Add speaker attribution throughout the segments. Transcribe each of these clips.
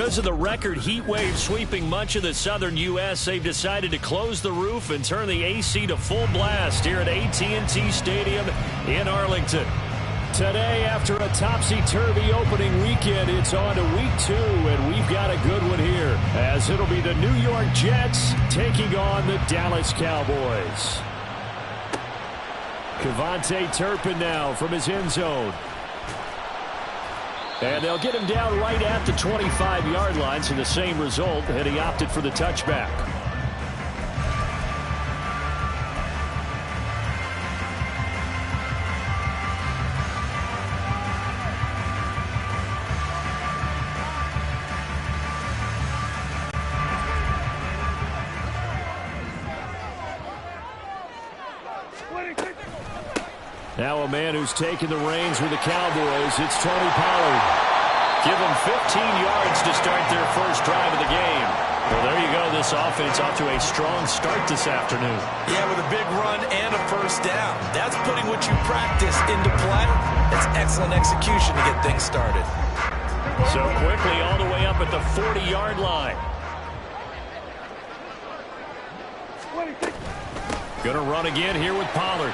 Speaker 1: Because of the record heat wave sweeping much of the southern U.S., they've decided to close the roof and turn the AC to full blast here at AT&T Stadium in Arlington. Today, after a topsy-turvy opening weekend, it's on to week 2, and we've got a good one here, as it'll be the New York Jets taking on the Dallas Cowboys. Kevontae Turpin now from his end zone. And they'll get him down right at the 25-yard line, so the same result, and he opted for the touchback. Now a man who's taken the reins with the Cowboys, it's Tony Pollard. Give them 15 yards to start their first drive of the game. Well, there you go. This offense off to a strong start this afternoon. Yeah, with a big run and a first down. That's putting what you practice into play. That's excellent execution to get things started. So quickly all the way up at the 40-yard line. Going to run again here with Pollard.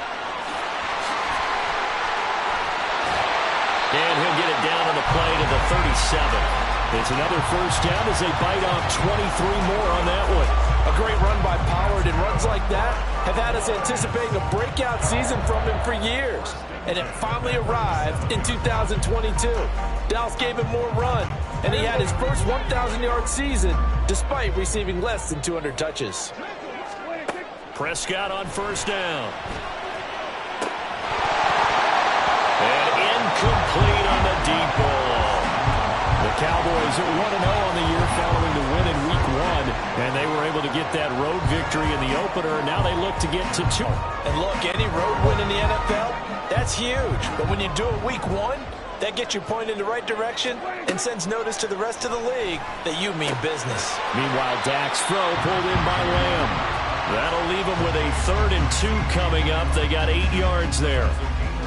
Speaker 1: And he'll get it down on the play to the 37. It's another first down as they bite off 23 more on that one. A great run by Pollard, and runs like that have had us anticipating a breakout season from him for years. And it finally arrived in 2022. Dallas gave him more run, and he had his first 1,000-yard season despite receiving less than 200 touches. Prescott on first down. Complete on the deep ball. The Cowboys are 1-0 on the year following the win in Week 1, and they were able to get that road victory in the opener. Now they look to get to 2. And look, any road win in the NFL, that's huge. But when you do it Week 1, that gets you pointed in the right direction and sends notice to the rest of the league that you mean business. Meanwhile, Dak's throw pulled in by Lamb. That'll leave them with a 3rd and 2 coming up. They got 8 yards there.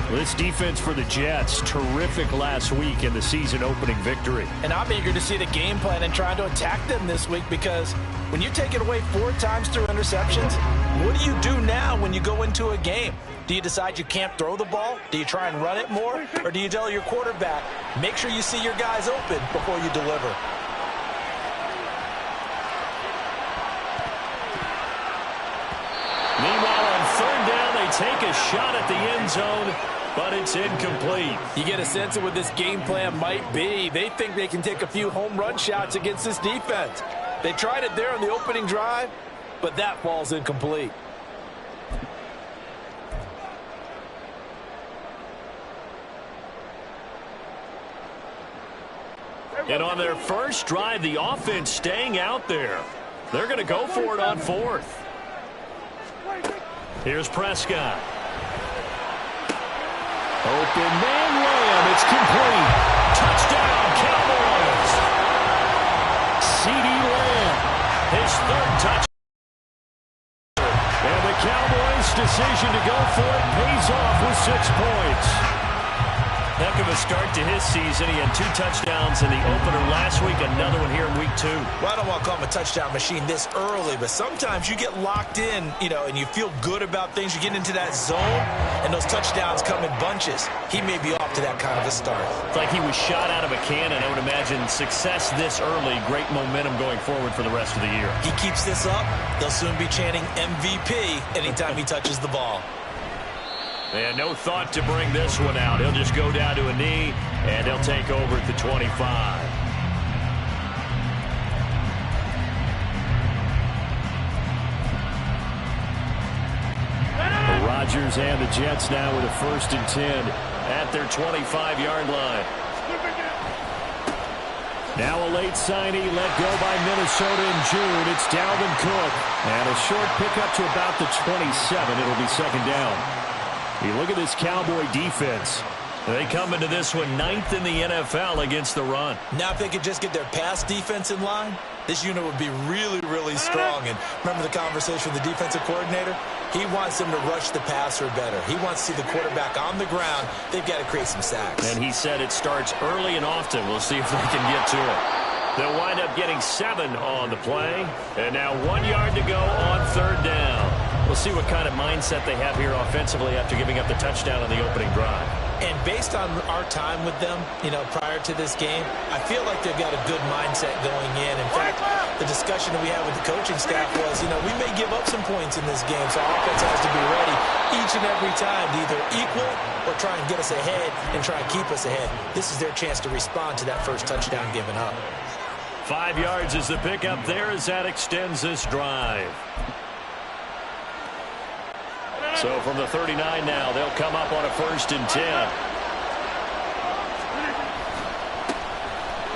Speaker 1: This defense for the Jets, terrific last week in the season-opening victory. And I'm eager to see the game plan and trying to attack them this week, because when you take it away 4 times through interceptions, what do you do now when you go into a game? Do you decide you can't throw the ball? Do you try and run it more? Or do you tell your quarterback, make sure you see your guys open before you deliver? Meanwhile, on 3rd down, they take a shot at the end zone, but it's incomplete. You get a sense of what this game plan might be. They think they can take a few home run shots against this defense. They tried it there on the opening drive, but that falls incomplete. And on their first drive, the offense staying out there. They're going to go for it on 4th. Here's Prescott. Open man, Lamb. It's complete. Touchdown, Cowboys. CeeDee Lamb, his 3rd touchdown. And the Cowboys' decision to go for it pays off with 6 points. Heck of a start to his season. He had 2 touchdowns in the opener last week, another one here in Week 2. Well, I don't want to call him a touchdown machine this early, but sometimes you get locked in, and you feel good about things. You get into that zone, and those touchdowns come in bunches. He may be off to that kind of a start. It's like he was shot out of a cannon. I would imagine success this early, great momentum going forward for the rest of the year. He keeps this up, they'll soon be chanting MVP anytime he touches the ball. And no thought to bring this one out. He'll just go down to a knee, and they'll take over at the 25. Rodgers and the Jets now with a 1st and 10 at their 25-yard line. Now a late signee let go by Minnesota in June. It's Dalvin Cook. And a short pickup to about the 27. It'll be 2nd down. You look at this Cowboy defense. They come into this one 9th in the NFL against the run. Now if they could just get their pass defense in line, this unit would be really, really strong. And remember the conversation with the defensive coordinator? He wants them to rush the passer better. He wants to see the quarterback on the ground. They've got to create some sacks. And he said it starts early and often. We'll see if they can get to it. They'll wind up getting 7 on the play. And now 1 yard to go on 3rd down. We'll see what kind of mindset they have here offensively after giving up the touchdown on the opening drive.
Speaker 2: And based on our time with them, prior to this game, I feel like they've got a good mindset going in. In fact, the discussion that we had with the coaching staff was, we may give up some points in this game, so our offense has to be ready each and every time to either equal or try and get us ahead and try and keep us ahead. This is their chance to respond to that first touchdown given up.
Speaker 1: 5 yards is the pickup there as that extends this drive. So from the 39 now, they'll come up on a 1st and 10.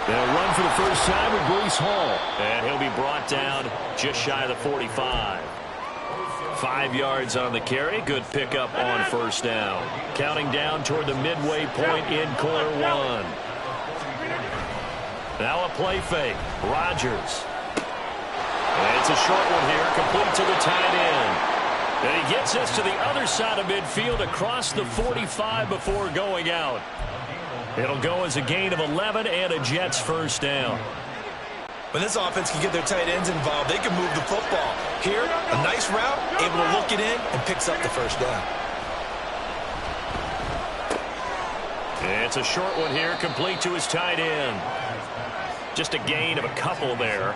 Speaker 1: They'll run for the first time with Breece Hall. And he'll be brought down just shy of the 45. 5 yards on the carry. Good pickup on 1st down. Counting down toward the midway point in quarter 1. Now a play fake. Rodgers. And it's a short one here, complete to the tight end. And he gets us to the other side of midfield across the 45 before going out. It'll go as a gain of 11 and a Jets 1st down.
Speaker 2: When this offense can get their tight ends involved, they can move the football. Here, a nice route, able to look it in, and picks up the 1st down.
Speaker 1: It's a short one here, complete to his tight end. Just a gain of a couple there,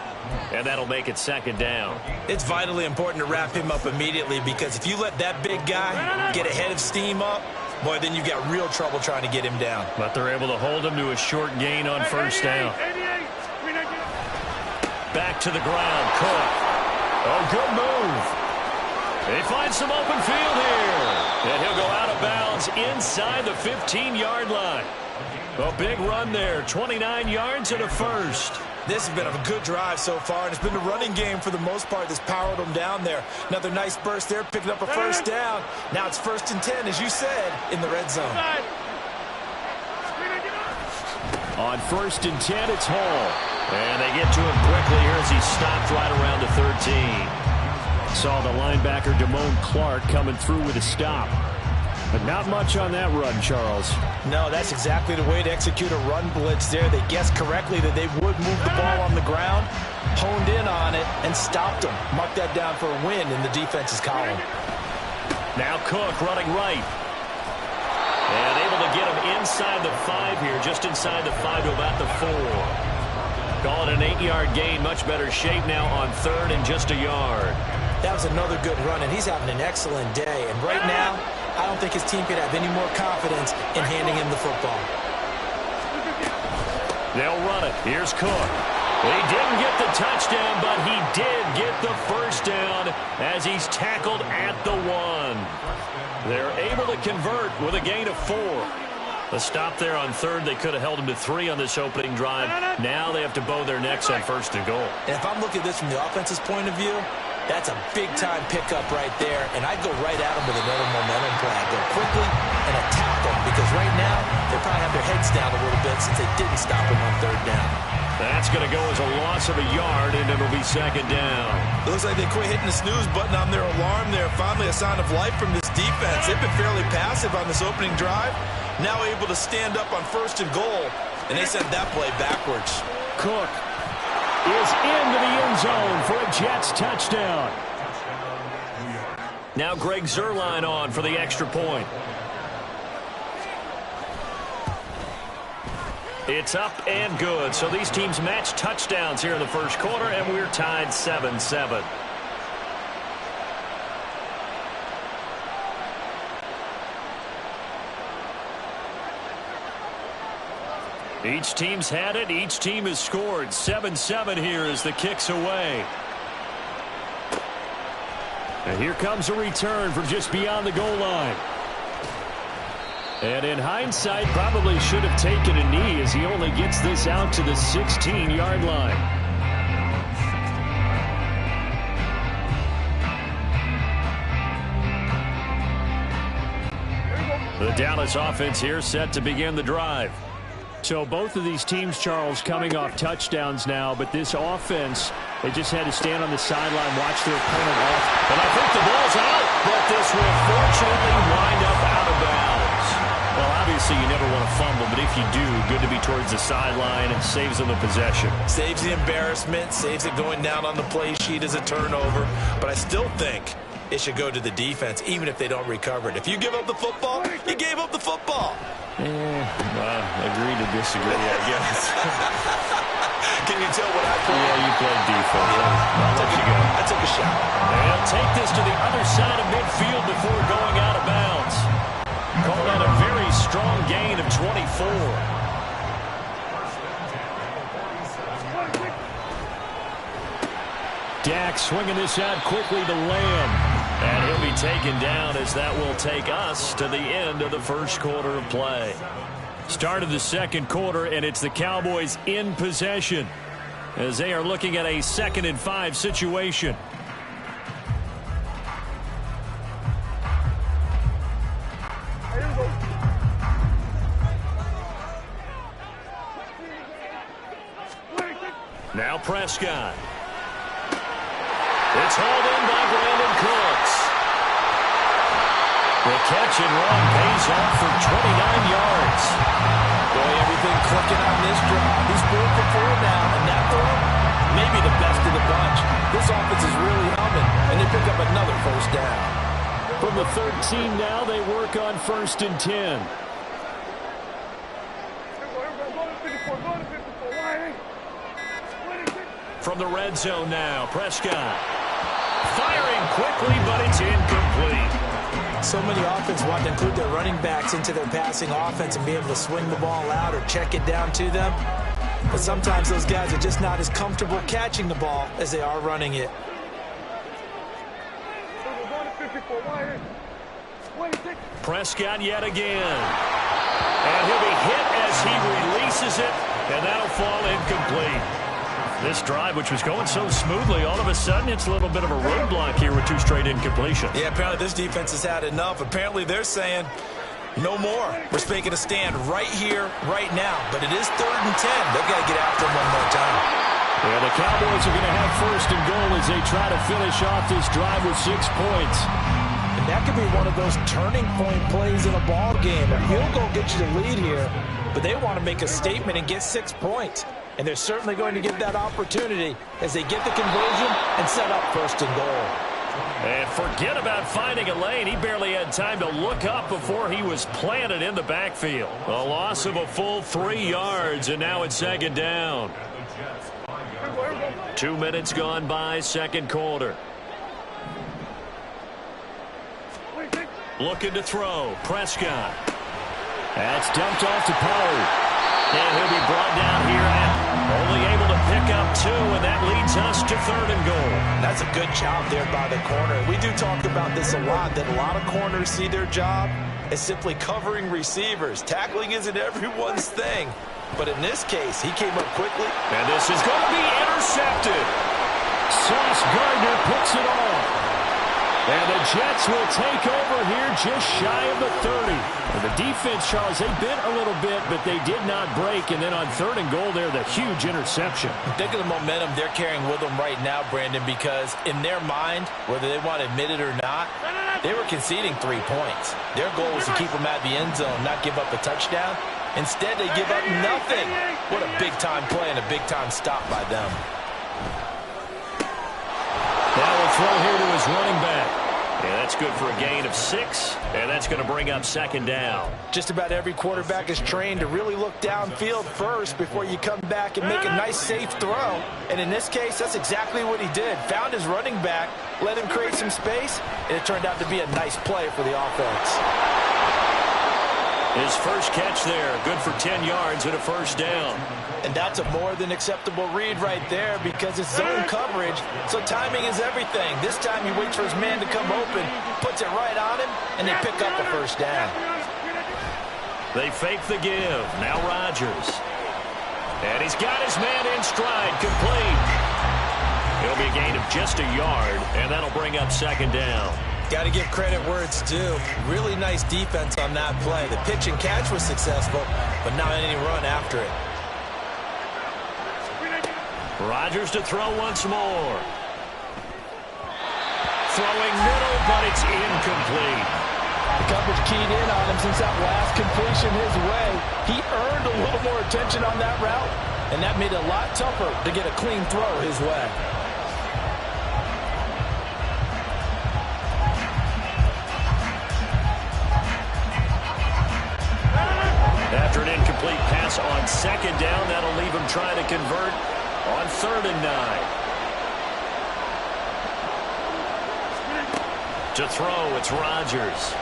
Speaker 1: and that'll make it 2nd down.
Speaker 2: It's vitally important to wrap him up immediately, because if you let that big guy get ahead of steam up, boy, then you've got real trouble trying to get him down.
Speaker 1: But they're able to hold him to a short gain on 1st down. Back to the ground, Cook. Oh, good move. They find some open field here. And he'll go out of bounds inside the 15-yard line. A big run there, 29 yards and a 1st.
Speaker 2: This has been a good drive so far, and it's been the running game for the most part that's powered them down there. Another nice burst there, picking up a 1st down. Now it's 1st and 10, as you said, in the red zone.
Speaker 1: On 1st and 10, it's Hall. And they get to him quickly here as he stopped right around the 13. Saw the linebacker Damone Clark coming through with a stop. But not much on that run, Charles.
Speaker 2: No, that's exactly the way to execute a run blitz there. They guessed correctly that they would move the ball on the ground, honed in on it, and stopped them. Marked that down for a win in the defense's column.
Speaker 1: Now Cook running right. And able to get him inside the 5 here, just inside the 5 to about the 4. Call it an 8-yard gain, much better shape now on 3rd and just a yard.
Speaker 2: That was another good run, and he's having an excellent day. And right now, I don't think his team could have any more confidence in handing him the football.
Speaker 1: They'll run it. Here's Cook. He didn't get the touchdown, but he did get the 1st down as he's tackled at the 1. They're able to convert with a gain of 4. A stop there on 3rd. They could have held him to 3 on this opening drive. Now they have to bow their necks on 1st and goal.
Speaker 2: And if I'm looking at this from the offense's point of view, that's a big-time pickup right there, and I'd go right at them with another momentum play. Go quickly and attack them, because right now they probably have their heads down a little bit since they didn't stop him on 3rd down.
Speaker 1: That's going to go as a loss of a yard, and it'll be 2nd down.
Speaker 2: It looks like they quit hitting the snooze button on their alarm there. Finally a sign of life from this defense. They've been fairly passive on this opening drive. Now able to stand up on 1st and goal, and they sent that play backwards.
Speaker 1: Cook is into the end zone for a Jets touchdown. Now Greg Zuerlein on for the extra point. It's up and good. So these teams match touchdowns here in the 1st quarter, and we're tied 7-7. Each team's had it. Each team has scored. 7-7 here as the kick's away. And here comes a return from just beyond the goal line. And in hindsight, probably should have taken a knee as he only gets this out to the 16-yard line. The Dallas offense here set to begin the drive. So both of these teams, Charles, coming off touchdowns now, but this offense, they just had to stand on the sideline, watch their opponent off. And I think the ball's out, but this will fortunately wind up out of bounds. Well, obviously Obviously, you never want to fumble, but if you do, good to be towards the sideline. It saves them the possession.
Speaker 2: Saves the embarrassment, saves it going down on the play sheet as a turnover. But I still think it should go to the defense, even if they don't recover it. If you give up the football, you gave up the football.
Speaker 1: Agree to disagree, I guess.
Speaker 2: Can you tell what I played?
Speaker 1: Yeah, you played defense. I'll let you go.
Speaker 2: I took a shot.
Speaker 1: They'll take this to the other side of midfield before going out of bounds. Call that a very strong gain of 24. Dak swinging this out quickly to Lamb. And he'll be taken down as that will take us to the end of the first quarter of play. Start of the second quarter, and it's the Cowboys in possession as they are looking at a 2nd and 5 situation. Now Prescott. It's hauled in by Brandon Cooks. The catch and run pays off for 29 yards.
Speaker 2: Boy, everything clicking on this drive. He's 4 for 4 now, and that throw, maybe the best of the bunch. This offense is really humming, and they pick up another first down.
Speaker 1: From the 13 now, they work on 1st and 10. From the red zone now, Prescott. Firing quickly, but it's incomplete.
Speaker 2: So many offense want to include their running backs into their passing offense and be able to swing the ball out or check it down to them. But sometimes those guys are just not as comfortable catching the ball as they are running it.
Speaker 1: Prescott yet again. And he'll be hit as he releases it, and that'll fall incomplete. This drive, which was going so smoothly, all of a sudden it's a little bit of a roadblock here with 2 straight incompletions.
Speaker 2: Yeah, apparently this defense has had enough. Apparently they're saying no more. We're making a stand right here, right now. But it is 3rd and 10. They've got to get after him one more time.
Speaker 1: Yeah, the Cowboys are going to have 1st and goal as they try to finish off this drive with 6 points.
Speaker 2: And that could be one of those turning point plays in a ball game. A field goal gets you the lead here, but they want to make a statement and get 6 points. And they're certainly going to get that opportunity as they get the conversion and set up 1st and goal.
Speaker 1: And forget about finding a lane. He barely had time to look up before he was planted in the backfield. A loss of a full 3 yards, and now it's 2nd down. 2 minutes gone by, 2nd quarter. Looking to throw. Prescott. That's dumped off to Poe. And he'll be brought down here and only able to pick up 2, and that leads us to 3rd and goal.
Speaker 2: That's a good job there by the corner. We do talk about this a lot, that a lot of corners see their job as simply covering receivers. Tackling isn't everyone's thing. But in this case, he came up quickly.
Speaker 1: And this is going to be intercepted. Sauce Gardner picks it off. And the Jets will take over here just shy of the 30. And the defense, Charles, they bit a little bit, but they did not break. And then on 3rd and goal there, the huge interception.
Speaker 2: Think of the momentum they're carrying with them right now, Brandon, because in their mind, whether they want to admit it or not, they were conceding 3 points. Their goal was to keep them at the end zone, not give up a touchdown. Instead, they give up nothing. What a big-time play and a big-time stop by them.
Speaker 1: Now we'll throw here to his running back. And that's good for a gain of 6, and that's going to bring up 2nd down.
Speaker 2: Just about every quarterback is trained to really look downfield first before you come back and make a nice, safe throw. And in this case, that's exactly what he did. Found his running back, let him create some space, and it turned out to be a nice play for the offense.
Speaker 1: His first catch there, good for 10 yards and a 1st down.
Speaker 2: And that's a more than acceptable read right there because it's zone coverage, so timing is everything. This time he waits for his man to come open, puts it right on him, and they pick up a 1st down.
Speaker 1: They fake the give. Now Rodgers. And he's got his man in stride, complete. It'll be a gain of just a yard, and that'll bring up 2nd down.
Speaker 2: Got to give credit where it's due. Really nice defense on that play. The pitch and catch was successful, but not any run after it.
Speaker 1: Rodgers to throw once more. Throwing middle, but it's incomplete.
Speaker 2: The coverage keyed in on him since that last completion his way. He earned a little more attention on that route, and that made it a lot tougher to get a clean throw his way.
Speaker 1: After an incomplete pass on second down, that'll leave him trying to convert on 3rd and 9. To throw, it's Rodgers.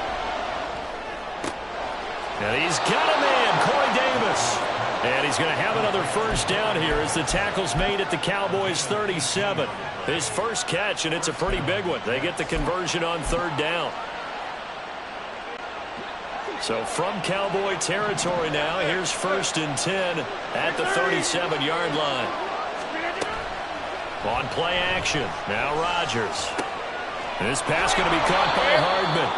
Speaker 1: And he's got a man, Corey Davis. And he's going to have another first down here as the tackle's made at the Cowboys' 37. His first catch, and it's a pretty big one. They get the conversion on 3rd down. So from Cowboy territory now, here's 1st and 10 at the 37-yard line. On play action, now Rodgers. And this pass going to be caught by Hardman.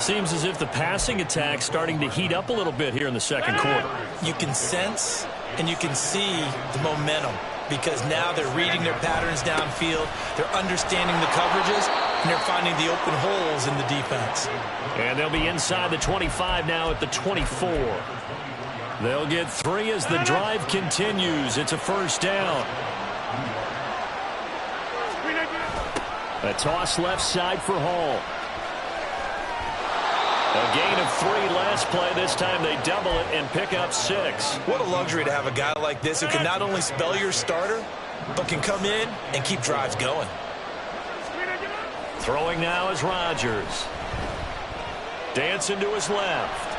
Speaker 1: Seems as if the passing attack's starting to heat up a little bit here in the second quarter.
Speaker 2: You can sense and you can see the momentum because now they're reading their patterns downfield, they're understanding the coverages, and they're finding the open holes in the defense.
Speaker 1: And they'll be inside the 25 now at the 24. They'll get 3 as the drive continues. It's a first down. A toss left side for Hall. A gain of 3 last play. This time they double it and pick up 6.
Speaker 2: What a luxury to have a guy like this who can not only spell your starter, but can come in and keep drives going.
Speaker 1: Throwing now is Rodgers. Dancing to his left.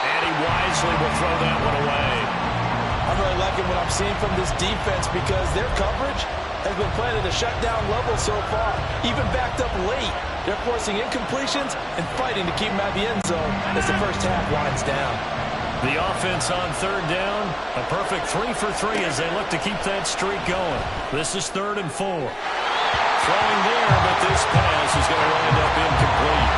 Speaker 1: And he wisely will throw that one away.
Speaker 2: I'm really liking what I'm seeing from this defense because their coverage has been playing at a shutdown level so far. Even backed up late, they're forcing incompletions and fighting to keep them at the end zone as the first half winds down.
Speaker 1: The offense on 3rd down, a perfect 3 for 3 as they look to keep that streak going. This is 3rd and 4. Throwing there, but this pass is going to wind up incomplete.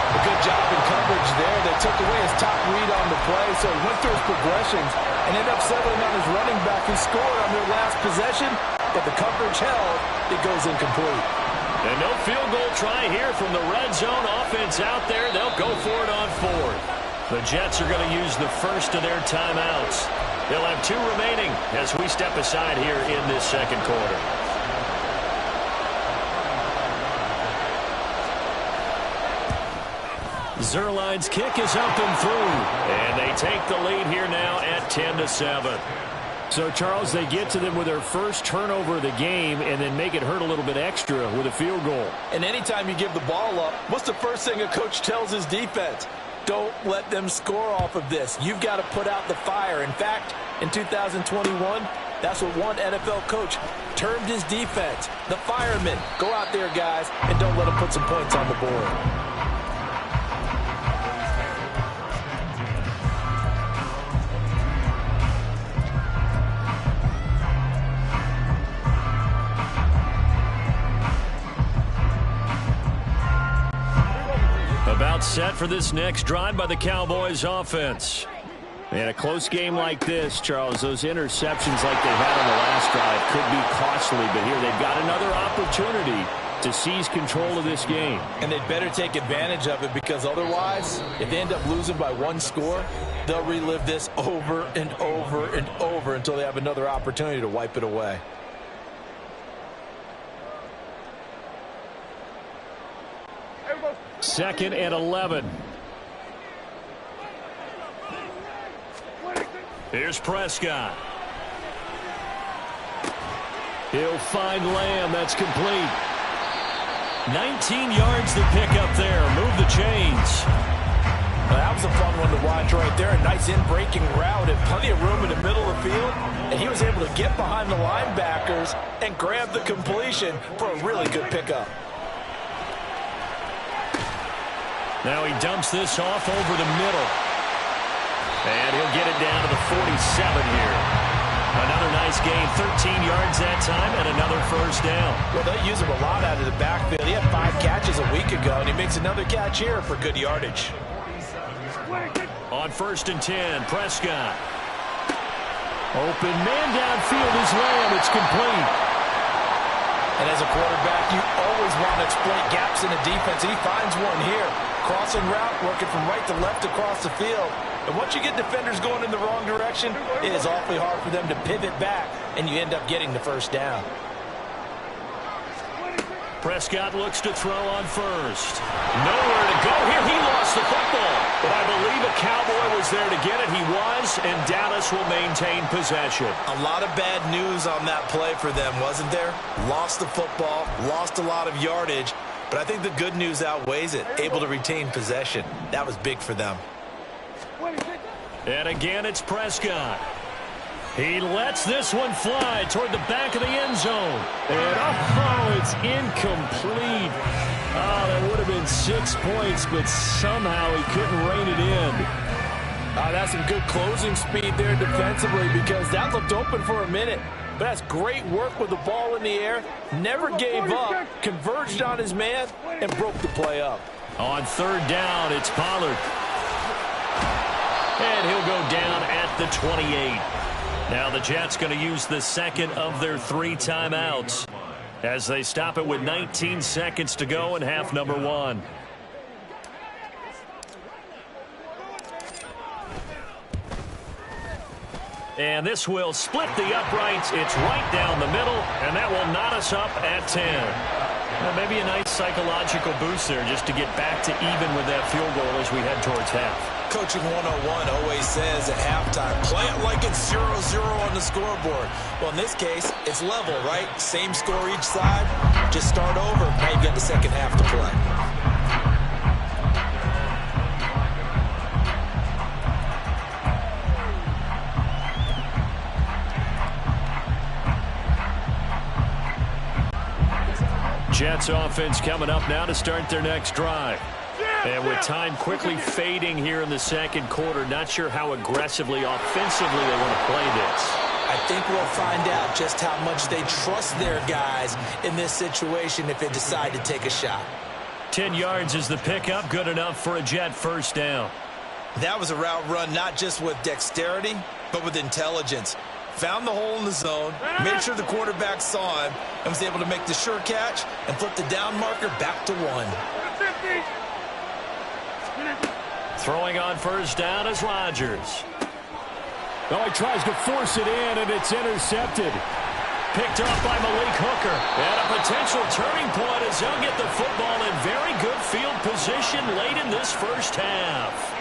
Speaker 2: A good job in coverage there. They took away his top read on the play, so he went through his progressions and ended up settling on his running back who scored on their last possession, but the coverage held. It goes incomplete.
Speaker 1: And no field goal try here from the red zone offense out there. They'll go for it on 4th. The Jets are going to use the first of their timeouts. They'll have 2 remaining as we step aside here in this second quarter. Zerline's kick is up and through. And they take the lead here now at 10-7. So, Charles, they get to them with their first turnover of the game and then make it hurt a little bit extra with a field goal.
Speaker 2: And anytime you give the ball up, what's the first thing a coach tells his defense? Don't let them score off of this. You've got to put out the fire. In fact, in 2021, that's what one NFL coach termed his defense. The firemen. Go out there, guys, and don't let them put some points on the board.
Speaker 1: About set for this next drive by the Cowboys offense. And a close game like this, Charles, those interceptions like they had on the last drive could be costly, but here they've got another opportunity to seize control of this game.
Speaker 2: And they'd better take advantage of it because otherwise, if they end up losing by 1 score, they'll relive this over and over and over until they have another opportunity to wipe it away.
Speaker 1: Second and 11. Here's Prescott. He'll find Lamb. That's complete. 19 yards to pick up there. Move the chains.
Speaker 2: Well, that was a fun one to watch right there. A nice in-breaking route and plenty of room in the middle of the field. And he was able to get behind the linebackers and grab the completion for a really good pickup.
Speaker 1: Now he dumps this off over the middle. And he'll get it down to the 47 here. Another nice gain, 13 yards that time, and another first down.
Speaker 2: Well, they use him a lot out of the backfield. He had 5 catches a week ago, and he makes another catch here for good yardage.
Speaker 1: On 1st and 10, Prescott. Open man downfield is Lamb. It's complete.
Speaker 2: And as a quarterback, you always want to exploit gaps in the defense, and he finds one here. Crossing route, working from right to left across the field. And once you get defenders going in the wrong direction, it is awfully hard for them to pivot back, and you end up getting the first down.
Speaker 1: Prescott looks to throw on first. Nowhere to go here. He lost the football. But I believe a Cowboy was there to get it. He was, and Dallas will maintain possession.
Speaker 2: A lot of bad news on that play for them, wasn't there? Lost the football, lost a lot of yardage. But I think the good news outweighs it. Able to retain possession. That was big for them.
Speaker 1: And again, it's Prescott. He lets this one fly toward the back of the end zone. And, it's incomplete. Oh, that would have been 6 points, but somehow he couldn't rein it in.
Speaker 2: That's some good closing speed there defensively, because that looked open for a minute. But that's great work with the ball in the air. Never gave up, converged on his man, and broke the play up.
Speaker 1: On third down, it's Pollard. And he'll go down at the 28. Now the Jets going to use the second of their 3 timeouts as they stop it with 19 seconds to go in half number 1. And this will split the uprights. It's right down the middle, and that will knot us up at 10. Well, maybe a nice psychological boost there just to get back to even with that field goal as we head towards half.
Speaker 2: Coaching 101 always says at halftime, play it like it's 0-0 on the scoreboard. Well, in this case, it's level, right? Same score each side. Just start over. Now you've got the second half to play.
Speaker 1: Jets offense coming up now to start their next drive. And with time quickly fading here in the second quarter, not sure how aggressively, offensively they want to play this.
Speaker 2: I think we'll find out just how much they trust their guys in this situation if they decide to take a shot.
Speaker 1: 10 yards is the pickup, good enough for a Jet first down.
Speaker 2: That was a route run not just with dexterity, but with intelligence. Found the hole in the zone, made sure the quarterback saw him, and was able to make the sure catch and flip the down marker back to 1.
Speaker 1: Throwing on first down is Rodgers. Oh, he tries to force it in, and it's intercepted. Picked off by Malik Hooker. And a potential turning point as they'll get the football in very good field position late in this first half.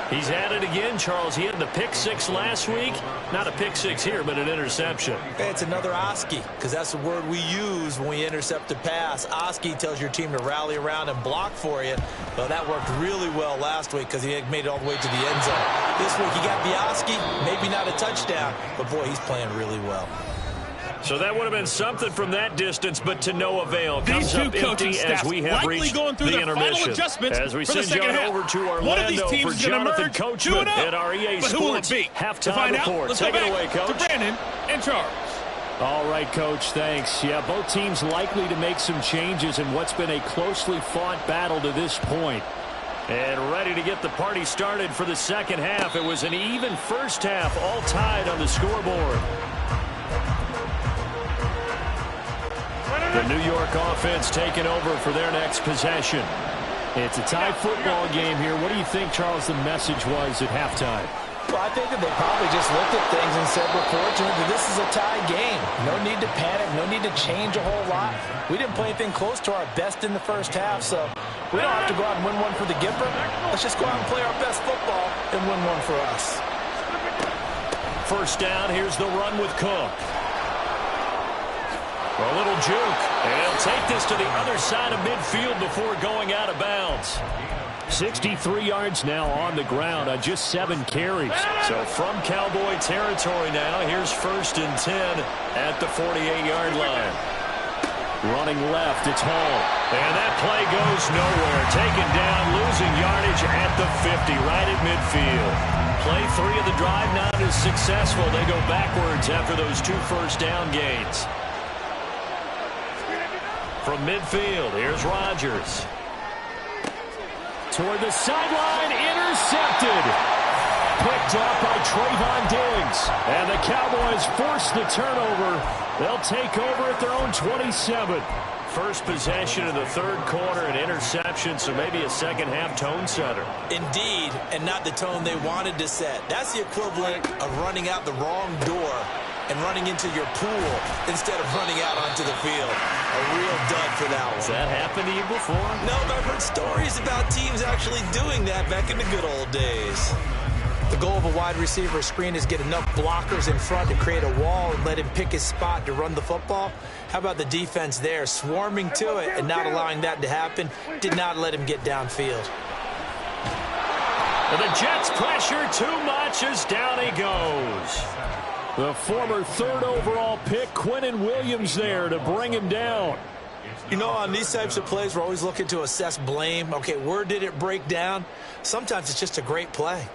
Speaker 1: He's at it again, Charles. He had the pick 6 last week. Not a pick 6 here, but an interception.
Speaker 2: It's another Oski, because that's the word we use when we intercept a pass. Oski tells your team to rally around and block for you. Well, that worked really well last week because he made it all the way to the end zone. This week he got the Oski, maybe not a touchdown, but boy, he's playing really well.
Speaker 1: So that would have been something from that distance, but to no avail.
Speaker 3: These two coaching staffs
Speaker 1: as we have reached
Speaker 3: going through
Speaker 1: the
Speaker 3: their final
Speaker 1: intermission.
Speaker 3: adjustments
Speaker 1: As we
Speaker 3: for the
Speaker 1: send
Speaker 3: second
Speaker 1: John
Speaker 3: half.
Speaker 1: over to
Speaker 3: One of these
Speaker 1: Orlando
Speaker 3: teams
Speaker 1: for
Speaker 3: is going to
Speaker 1: Jonathan
Speaker 3: emerge
Speaker 1: Coachman
Speaker 3: 2-0.
Speaker 1: at our EA
Speaker 3: But who will it
Speaker 1: Sports
Speaker 3: be?
Speaker 1: halftime
Speaker 3: To find
Speaker 1: report.
Speaker 3: out, let's
Speaker 1: Take
Speaker 3: go
Speaker 1: it
Speaker 3: back
Speaker 1: away, Coach.
Speaker 3: to Brandon and Charles.
Speaker 1: All right, Coach, thanks. Yeah, both teams likely to make some changes in what's been a closely fought battle to this point. And ready to get the party started for the second half. It was an even first half, all tied on the scoreboard. The New York offense taking over for their next possession. It's a tie football game here. What do you think, Charles, the message was at halftime?
Speaker 2: Well, I think that they probably just looked at things and said, we're fortunate that this is a tie game. No need to panic, no need to change a whole lot. We didn't play anything close to our best in the first half, so we don't have to go out and win one for the Gipper. Let's just go out and play our best football and win one for us.
Speaker 1: First down, here's the run with Cook. A little juke, and he'll take this to the other side of midfield before going out of bounds. 63 yards now on the ground on just 7 carries. So from Cowboy territory now, here's 1st and 10 at the 48-yard line. Running left, it's Hall. And that play goes nowhere. Taken down, losing yardage at the 50, right at midfield. Play 3 of the drive not as successful. They go backwards after those 2 first down gains. From midfield, here's Rodgers. Toward the sideline, intercepted. picked off by Trayvon Diggs. And the Cowboys force the turnover. They'll take over at their own 27. First possession of the third quarter, an interception, so maybe a second-half tone setter.
Speaker 2: Indeed, and not the tone they wanted to set. That's the equivalent of running out the wrong door and running into your pool instead of running out onto the field. A real dud for that one.
Speaker 1: Has that happened to you before?
Speaker 2: No, but I've heard stories about teams actually doing that back in the good old days. The goal of a wide receiver screen is get enough blockers in front to create a wall and let him pick his spot to run the football. How about the defense there, swarming to it and not allowing that to happen? Did not let him get downfield.
Speaker 1: And the Jets pressure too much as down he goes. The former third overall pick, Quinnen Williams, there to bring him down.
Speaker 2: You know, on these types of plays, we're always looking to assess blame. Okay, where did it break down? Sometimes it's just a great play.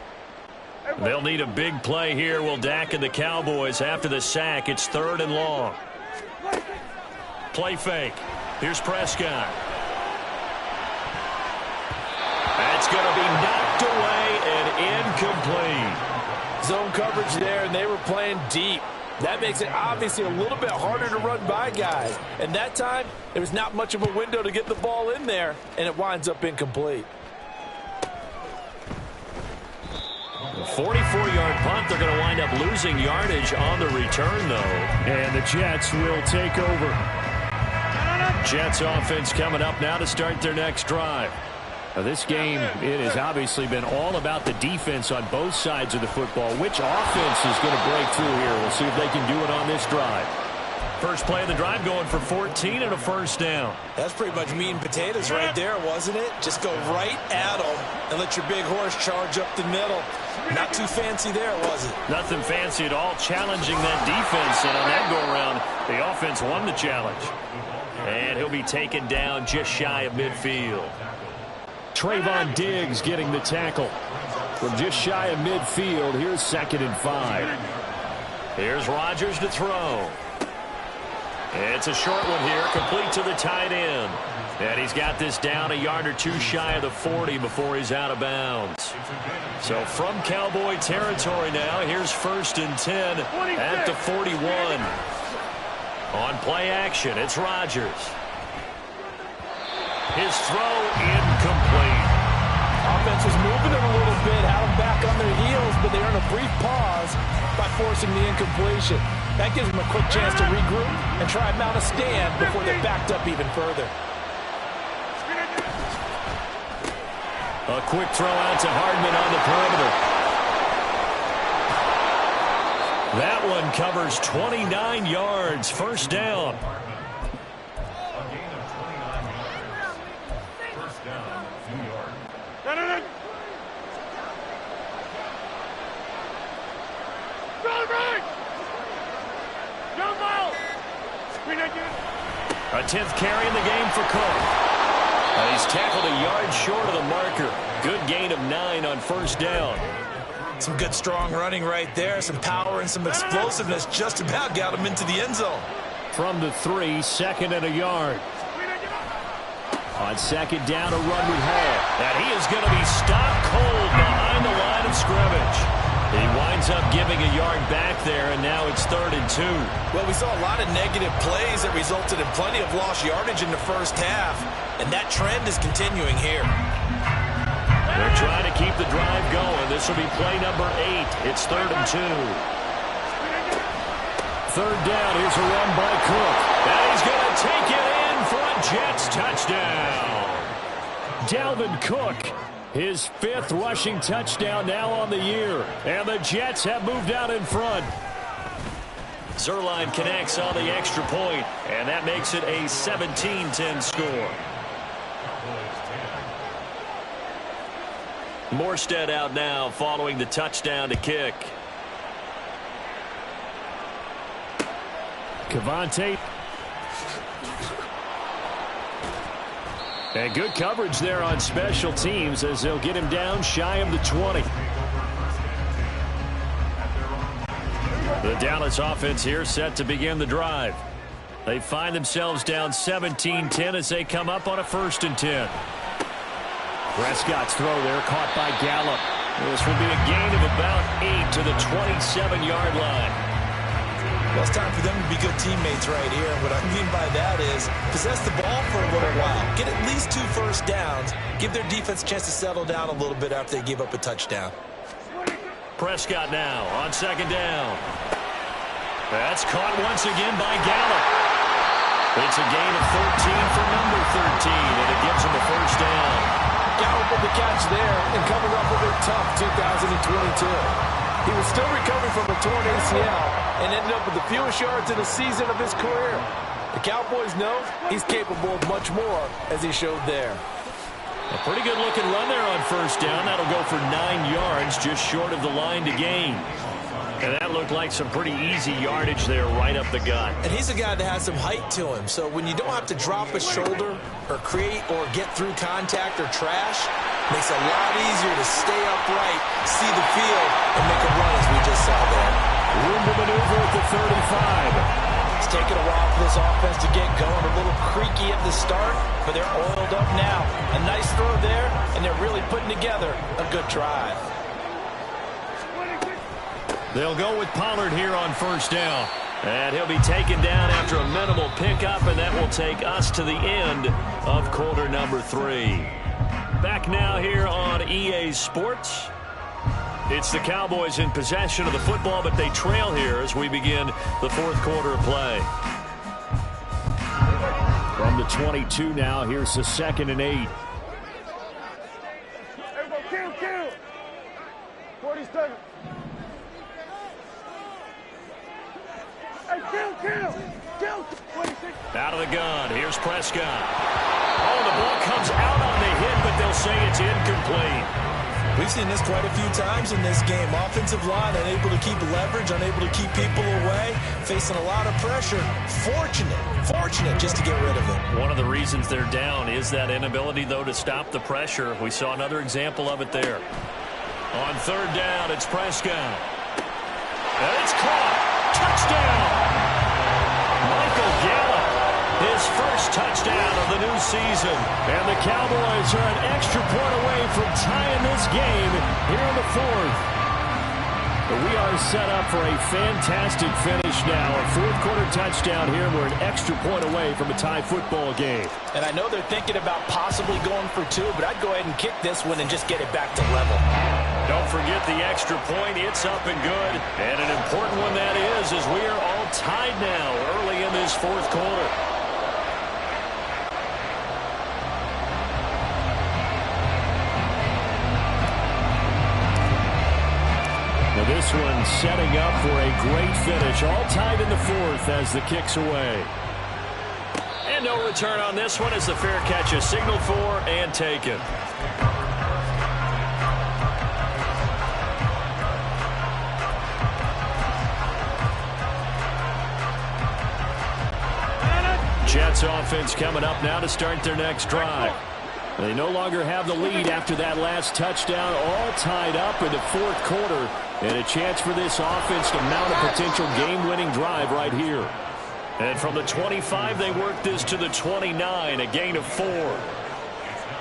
Speaker 1: They'll need a big play here, will Dak and the Cowboys. After the sack, it's 3rd and long. Play fake. Here's Prescott. That's going to be knocked away and incomplete.
Speaker 4: Zone coverage there, and they were playing deep. That makes it obviously a little bit harder to run by guys. And that time, there was not much of a window to get the ball in there, and it winds up incomplete.
Speaker 1: A 44-yard punt. They're going to wind up losing yardage on the return, though. And the Jets will take over. Jets offense coming up now to start their next drive. Now, this game, it has obviously been all about the defense on both sides of the football. Which offense is going to break through here? We'll see if they can do it on this drive. First play of the drive going for 14 and a first down.
Speaker 2: That's pretty much meat and potatoes right there, wasn't it? Just go right at them and let your big horse charge up the middle. Not too fancy there, was it?
Speaker 1: Nothing fancy at all, challenging that defense. And on that go-around, the offense won the challenge. And he'll be taken down just shy of midfield. Trayvon Diggs getting the tackle. From just shy of midfield, here's 2nd and 5. Here's Rodgers to throw. It's a short one here, complete to the tight end. And he's got this down a yard or two shy of the 40 before he's out of bounds. So from Cowboy territory now, here's 1st and 10 at the 41. On play action, it's Rodgers. His throw incomplete.
Speaker 4: Offense was moving it a little bit, had them back on their heels, but they earn a brief pause by forcing the incompletion. That gives them a quick chance to regroup and try and mount a stand before they're backed up even further.
Speaker 1: A quick throw out to Hardman on the perimeter. That one covers 29 yards, first down. A 10th carry in the game for Cook. He's tackled a yard short of the marker. Good gain of 9 on first down.
Speaker 2: Some good strong running right there. Some power and some explosiveness just about got him into the end zone.
Speaker 1: From the 3, 2nd and a yard. On 2nd down, a run with Hall. And he is going to be stopped cold behind the line of scrimmage. He winds up giving a yard back there, and now it's 3rd and 2.
Speaker 2: Well, we saw a lot of negative plays that resulted in plenty of lost yardage in the first half, and that trend is continuing here.
Speaker 1: They're trying to keep the drive going. This will be play number 8. It's 3rd and 2. 3rd down. Here's a run by Cook. And he's going to take it in for a Jets touchdown. Dalvin Cook, his 5th rushing touchdown now on the year. And the Jets have moved out in front. Zerline connects on the extra point, and that makes it a 17-10 score. Morstead out now following the touchdown to kick. Cavante. And good coverage there on special teams as they'll get him down shy of the 20. The Dallas offense here set to begin the drive. They find themselves down 17-10 as they come up on a 1st and 10. Prescott's throw there caught by Gallup. This will be a gain of about 8 to the 27-yard line.
Speaker 2: Well, it's time for them to be good teammates right here. What I mean by that is possess the ball for a little while. Get at least 2 first downs. Give their defense a chance to settle down a little bit after they give up a touchdown.
Speaker 1: Prescott now on second down. That's caught once again by Gallup. It's a gain of 13 for number 13, and it gives him a first down.
Speaker 4: Gallup with the catch there and coming off of a tough 2022. He was still recovering from a torn ACL and ended up with the fewest yards in the season of his career. The Cowboys know he's capable of much more, as he showed there.
Speaker 1: A pretty good-looking run there on first down. That'll go for 9 yards, just short of the line to gain. And that looked like some pretty easy yardage there right up the gut.
Speaker 2: And he's a guy that has some height to him. So when you don't have to drop a shoulder or create or get through contact or trash, makes it a lot easier to stay upright, see the field, and make a run as we just saw there.
Speaker 1: Room to maneuver at the 35.
Speaker 4: It's taken a while for this offense to get going. A little creaky at the start, but they're oiled up now. A nice throw there, and they're really putting together a good drive.
Speaker 1: They'll go with Pollard here on first down. And he'll be taken down after a minimal pickup, and that will take us to the end of quarter number 3. Back now here on EA Sports. It's the Cowboys in possession of the football, but they trail here as we begin the fourth quarter of play. From the 22 now, here's the 2nd and 8.
Speaker 5: Everybody kill. 47. Hey, kill. 26.
Speaker 1: Out of the gun, here's Prescott. Oh, the ball comes out on the hit, but they'll say it's incomplete.
Speaker 2: We've seen this quite a few times in this game. Offensive line unable to keep leverage, unable to keep people away, facing a lot of pressure. Fortunate just to get rid of it.
Speaker 1: One of the reasons they're down is that inability, though, to stop the pressure. We saw another example of it there. On third down, it's Prescott. And it's caught. Touchdown! Michael Gallup, his first touchdown of the new season. And the Cowboys are an extra point away from tying this game here in the fourth. But we are set up for a fantastic finish now. A fourth quarter touchdown here. We're an extra point away from a tie football game.
Speaker 4: And I know they're thinking about possibly going for 2, but I'd go ahead and kick this one and just get it back to level.
Speaker 1: Don't forget the extra point. It's up and good. And an important one that is, as we are all tied now early in this fourth quarter. Now this one setting up for a great finish. All tied in the fourth as the kick's away. And no return on this one as the fair catch is signaled for and taken. Jets offense coming up now to start their next drive. They no longer have the lead after that last touchdown, all tied up in the fourth quarter, and a chance for this offense to mount a potential game-winning drive right here. And from the 25, they work this to the 29, a gain of 4.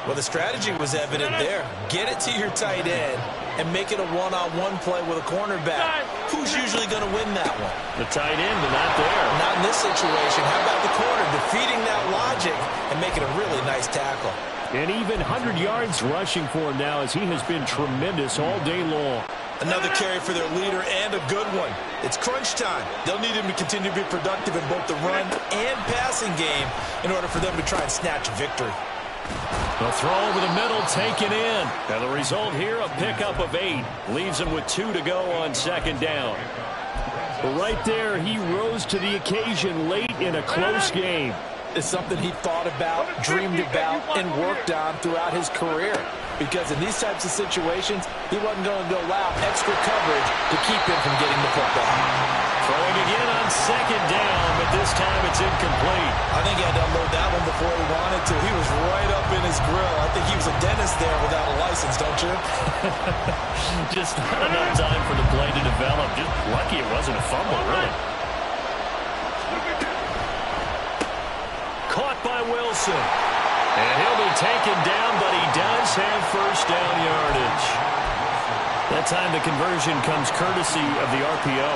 Speaker 2: Well, the strategy was evident there. Get it to your tight end and make it a one-on-one play with a cornerback. Who's usually going to win that one?
Speaker 1: The tight end, but not there.
Speaker 2: Not in this situation. How about the corner defeating that logic and making a really nice tackle?
Speaker 1: And even 100 yards rushing for him now as he has been tremendous all day long.
Speaker 2: Another carry for their leader and a good one. It's crunch time. They'll need him to continue to be productive in both the run and passing game in order for them to try and snatch a victory.
Speaker 1: The throw over the middle taken in. And the result here, a pickup of 8. Leaves him with 2 to go on second down. But right there, he rose to the occasion late in a close game.
Speaker 4: It's something he thought about, dreamed about, and worked on throughout his career. Because in these types of situations, he wasn't going to go allow extra coverage to keep him from getting the football.
Speaker 1: Throwing again on second down, but this time it's incomplete.
Speaker 2: I think he had to unload that one before he wanted to. He was right up in his grill. I think he was a dentist there without a license, don't you?
Speaker 1: Just not enough time for the play to develop. Just lucky it wasn't a fumble, really. Caught by Wilson. And he'll be taken down, but he does have first down yardage. That time the conversion comes courtesy of the RPO.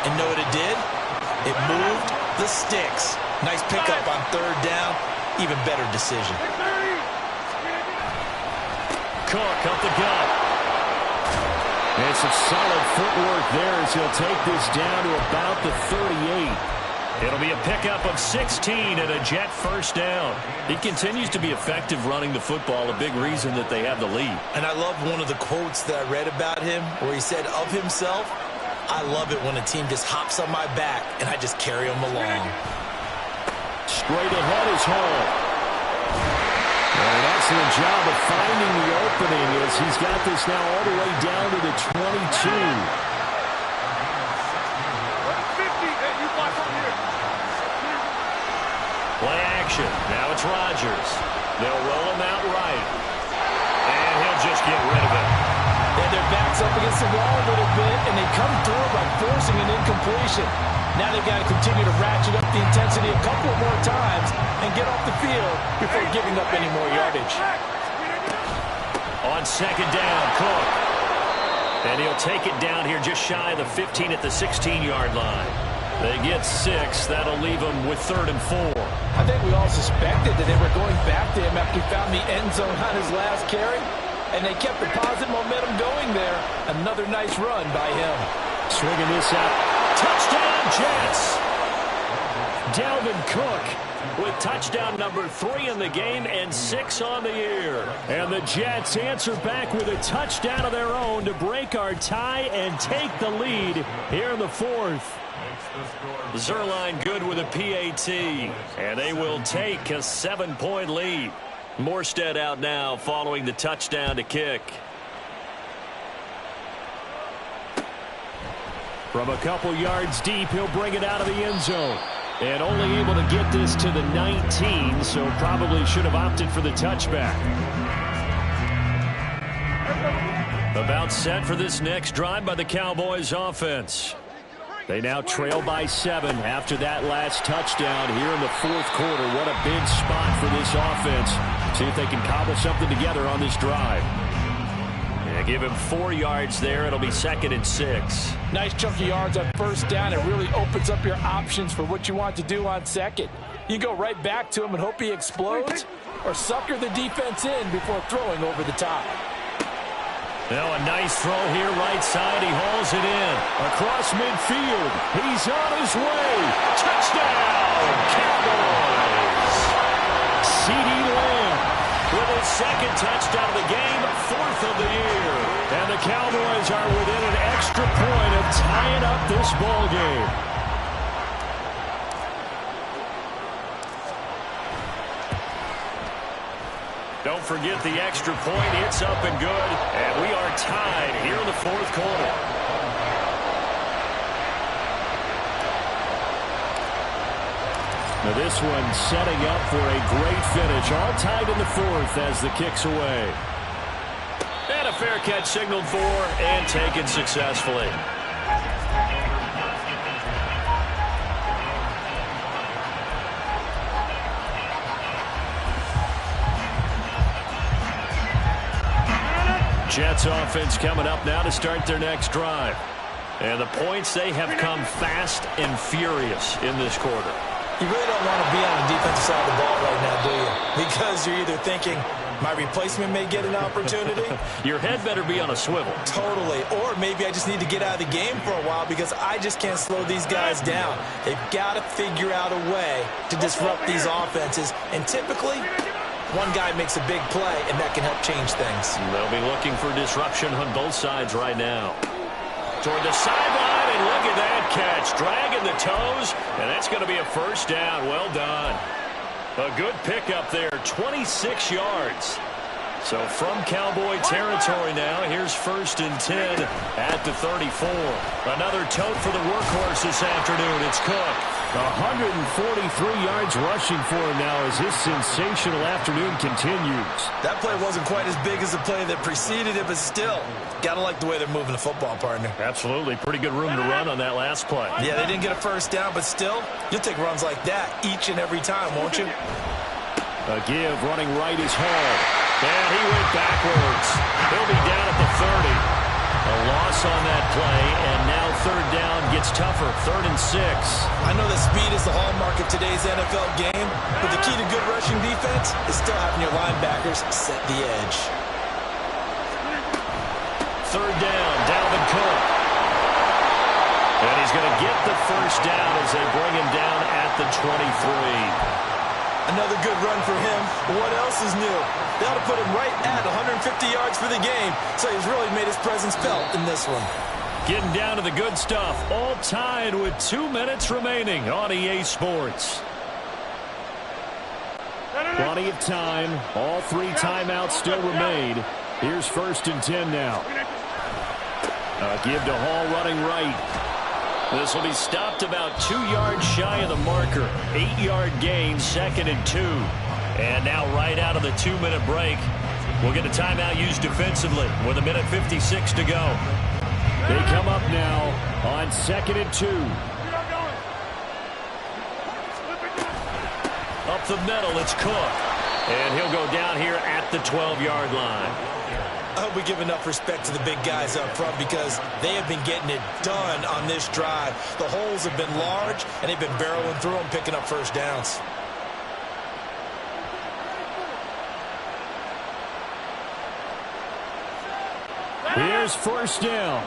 Speaker 2: And know what it did? It moved the sticks. Nice pickup on third down. Even better decision.
Speaker 1: Cook up the gut. And some solid footwork there as he'll take this down to about the 38. It'll be a pickup of 16 and a Jet first down. He continues to be effective running the football, a big reason that they have the lead.
Speaker 2: And I love one of the quotes that I read about him where he said of himself, "I love it when a team just hops on my back and I just carry them along."
Speaker 1: Straight ahead is Hall. An excellent job of finding the opening as he's got this now all the way down to the 22. Play action. Now it's Rodgers. They'll roll him out right. And he'll just get rid of it.
Speaker 4: And their back's up against the wall a little bit, and they come through by forcing an incompletion. Now they've got to continue to ratchet up the intensity a couple of more times and get off the field before giving up any more yardage.
Speaker 1: On second down, Cook. And he'll take it down here just shy of the 15 at the 16-yard line. They get 6. That'll leave them with 3rd and 4.
Speaker 4: I think we all suspected that they were going back to him after he found the end zone on his last carry, and they kept the positive momentum going there. Another nice run by him.
Speaker 1: Swinging this out. Touchdown, Jets! Dalvin Cook with touchdown number 3 in the game and 6 on the year. And the Jets answer back with a touchdown of their own to break our tie and take the lead here in the 4th. Zerline good with a PAT, and they will take a 7-point lead. Morstead out now following the touchdown to kick. From a couple yards deep, he'll bring it out of the end zone. And only able to get this to the 19, so probably should have opted for the touchback. About set for this next drive by the Cowboys offense. They now trail by 7 after that last touchdown here in the 4th quarter. What a big spot for this offense. See if they can cobble something together on this drive. Yeah, give him 4 yards there. It'll be 2nd and 6.
Speaker 4: Nice chunk of yards on first down. It really opens up your options for what you want to do on second. You go right back to him and hope he explodes, or sucker the defense in before throwing over the top.
Speaker 1: Now a nice throw here right side. He hauls it in. Across midfield. He's on his way. Touchdown, Cowboys. CeeDee Lamb with his 2nd touchdown of the game, 4th of the year. And the Cowboys are within an extra point of tying up this ball game. Don't forget the extra point. It's up and good. And we are tied here in the 4th quarter. Now this one setting up for a great finish. All tied in the 4th as the kick's away. And a fair catch signaled for and taken successfully. Jets offense coming up now to start their next drive. And the points, they have come fast and furious in this quarter.
Speaker 2: You really don't want to be on the defensive side of the ball right now, do you? Because you're either thinking, my replacement may get an opportunity.
Speaker 1: Your head better be on a swivel.
Speaker 2: Totally. Or maybe I just need to get out of the game for a while because I just can't slow these guys down. They've got to figure out a way to disrupt these offenses. And typically, one guy makes a big play, and that can help change things.
Speaker 1: They'll be looking for disruption on both sides right now. Toward the sideline, and look at that catch. Dragging the toes, and that's going to be a first down. Well done. A good pickup there, 26 yards. So from Cowboy territory now, here's 1st and 10 at the 34. Another tote for the workhorse this afternoon. It's Cook. 143 yards rushing for him now as this sensational afternoon continues.
Speaker 2: That play wasn't quite as big as the play that preceded it, but still, gotta like the way they're moving the football, partner.
Speaker 1: Absolutely. Pretty good room to run on that last play.
Speaker 2: Yeah, they didn't get a first down, but still, you'll take runs like that each and every time, won't you?
Speaker 1: A give running right is Hall. And he went backwards. He'll be down at the 30. A loss on that play, and now third down gets tougher. 3rd and 6.
Speaker 2: I know that speed is the hallmark of today's NFL game, but the key to good rushing defense is still having your linebackers set the edge.
Speaker 1: 3rd down, Dalvin Cook. And he's going to get the first down as they bring him down at the 23.
Speaker 2: Another good run for him. What else is new? They ought to put him right at 150 yards for the game, so he's really made his presence felt in this one.
Speaker 1: Getting down to the good stuff. All tied with 2 minutes remaining on EA Sports. Plenty of time. All 3 timeouts still remain. Here's 1st and 10 now. Give to Hall running right. This will be stopped about 2 yards shy of the marker. 8-yard gain, 2nd and 2. And now right out of the 2-minute break, we'll get a timeout used defensively with 1:56 to go. They come up now on 2nd and 2. Up the middle, it's Cook. And he'll go down here at the 12-yard line.
Speaker 2: I hope we give enough respect to the big guys up front because they have been getting it done on this drive. The holes have been large, and they've been barreling through them, picking up first downs.
Speaker 1: Here's 1st down.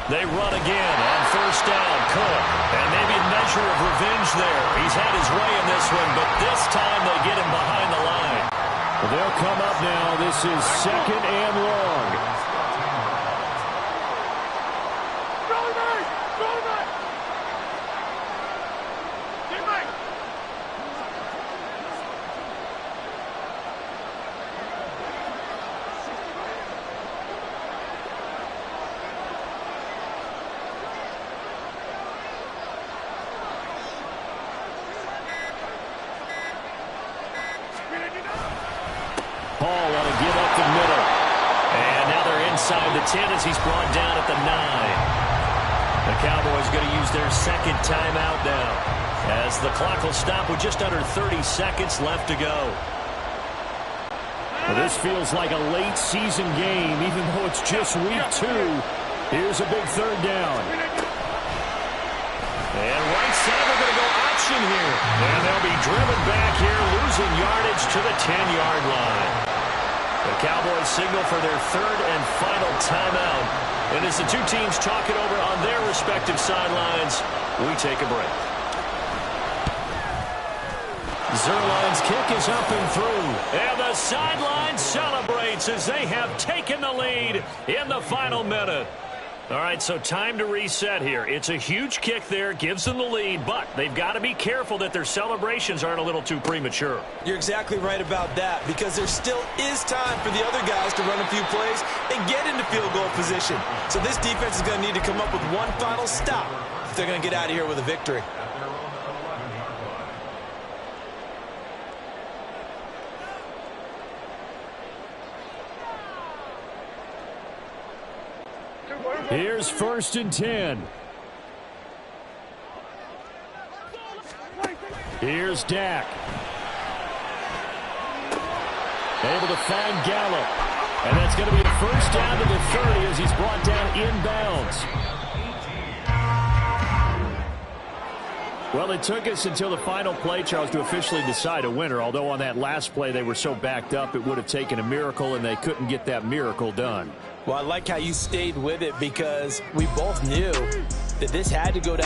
Speaker 1: They run again on 1st down. Cook. And maybe a measure of revenge there. He's had his way in this one, but this time they get him behind the line. Well, they'll come up now. This is 2nd and long. Hall want to give up the middle. And now they're inside the 10 as he's brought down at the 9. The Cowboys going to use their 2nd timeout now as the clock will stop with just under 30 seconds left to go. Well, this feels like a late season game, even though it's just week 2. Here's a big 3rd down. And right side, they're going to go option here. And they'll be driven back here, losing yardage to the 10-yard line. The Cowboys signal for their 3rd and final timeout. And as the two teams talk it over on their respective sidelines, we take a break. Zuerlein's kick is up and through. And the sideline celebrates as they have taken the lead in the final minute. All right, so time to reset here. It's a huge kick there, gives them the lead, but they've got to be careful that their celebrations aren't a little too premature.
Speaker 2: You're exactly right about that because there still is time for the other guys to run a few plays and get into field goal position. So this defense is going to need to come up with one final stop if they're going to get out of here with a victory.
Speaker 1: Here's 1st and 10. Here's Dak. Able to find Gallup. And that's going to be the first down to the 30 as he's brought down inbounds. Well, it took us until the final play, Charles, to officially decide a winner. Although on that last play they were so backed up it would have taken a miracle, and they couldn't get that miracle done.
Speaker 4: Well, I like how you stayed with it because we both knew that this had to go down